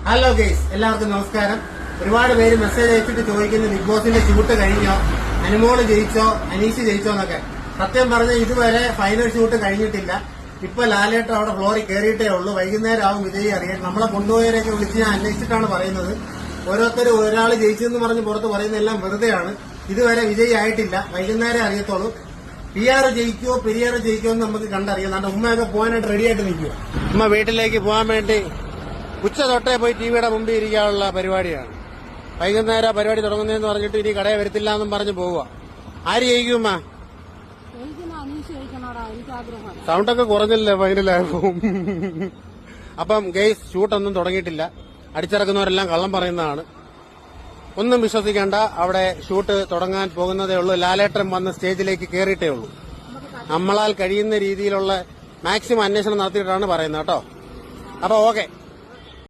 Hello guys, എല്ലാവർക്കും നമസ്കാരം. ഒരുപാട് പേര് മെസ്സേജ് അയച്ചിട്ട് ചോദിക്കുന്നു ബിഗ് ബോസിന്റെ ഷൂട്ട് കഴിഞ്ഞോ, അനുമോള് ജയിച്ചോ, അനീഷ് ജയിച്ചോ എന്നൊക്കെ. സത്യം പറഞ്ഞ ഇതുവരെ ഫൈനൽ ഷൂട്ട് കഴിഞ്ഞിട്ടില്ല. ഇപ്പൊ ലാലേട്ടൻ അവിടെ ഫ്ലോറിൽ കയറിയിട്ടേ ഉള്ളൂ. വൈകുന്നേരം ആവും വിജയി അറിയാൻ. നമ്മളെ കൊണ്ടുപോയവരെയൊക്കെ വിളിച്ച് ഞാൻ അന്വേഷിച്ചിട്ടാണ് പറയുന്നത്. ഓരോരുത്തർ ഒരാൾ ജയിച്ചെന്ന് പറഞ്ഞ് പുറത്ത് പറയുന്നതെല്ലാം വെറുതെയാണ്. ഇതുവരെ വിജയി ആയിട്ടില്ല. വൈകുന്നേരം അറിയത്തുള്ളൂ. PR ജയിക്കുമോ പെരിയാർ ജയിക്കുമോ എന്ന് നമുക്ക് കണ്ടറിയാം. നമ്മുടെ ഉമ്മയൊക്കെ പോകാനായിട്ട് റെഡിയായിട്ട് നിൽക്കുക. ഉമ്മ വീട്ടിലേക്ക് പോകാൻ വേണ്ടി ഉച്ച തൊട്ടേ പോയി ടിവിയുടെ മുമ്പിൽ ഇരിക്കാനുള്ള പരിപാടിയാണ്. വൈകുന്നേരം പരിപാടി തുടങ്ങുന്നതെന്ന് പറഞ്ഞിട്ട് ഇനി കടയെ വരത്തില്ല എന്നും പറഞ്ഞ് പോവുക. ആര് ജയിക്കും ഉമ്മ? സൗണ്ടൊക്കെ കുറഞ്ഞല്ലേ ഫൈനലാകും. അപ്പം ഗെയ്സ്, ഷൂട്ടൊന്നും തുടങ്ങിയിട്ടില്ല. അടിച്ചിറക്കുന്നവരെല്ലാം കള്ളം പറയുന്നതാണ്. ഒന്നും വിശ്വസിക്കേണ്ട. അവിടെ ഷൂട്ട് തുടങ്ങാൻ പോകുന്നതേ ഉള്ളൂ. ലാലേട്ടൻ വന്ന് സ്റ്റേജിലേക്ക് കയറിയിട്ടേ ഉള്ളൂ. നമ്മളാൽ കഴിയുന്ന രീതിയിലുള്ള മാക്സിമം അന്വേഷണം നടത്തിയിട്ടാണ് പറയുന്നത് കേട്ടോ. അപ്പൊ ഓക്കെ.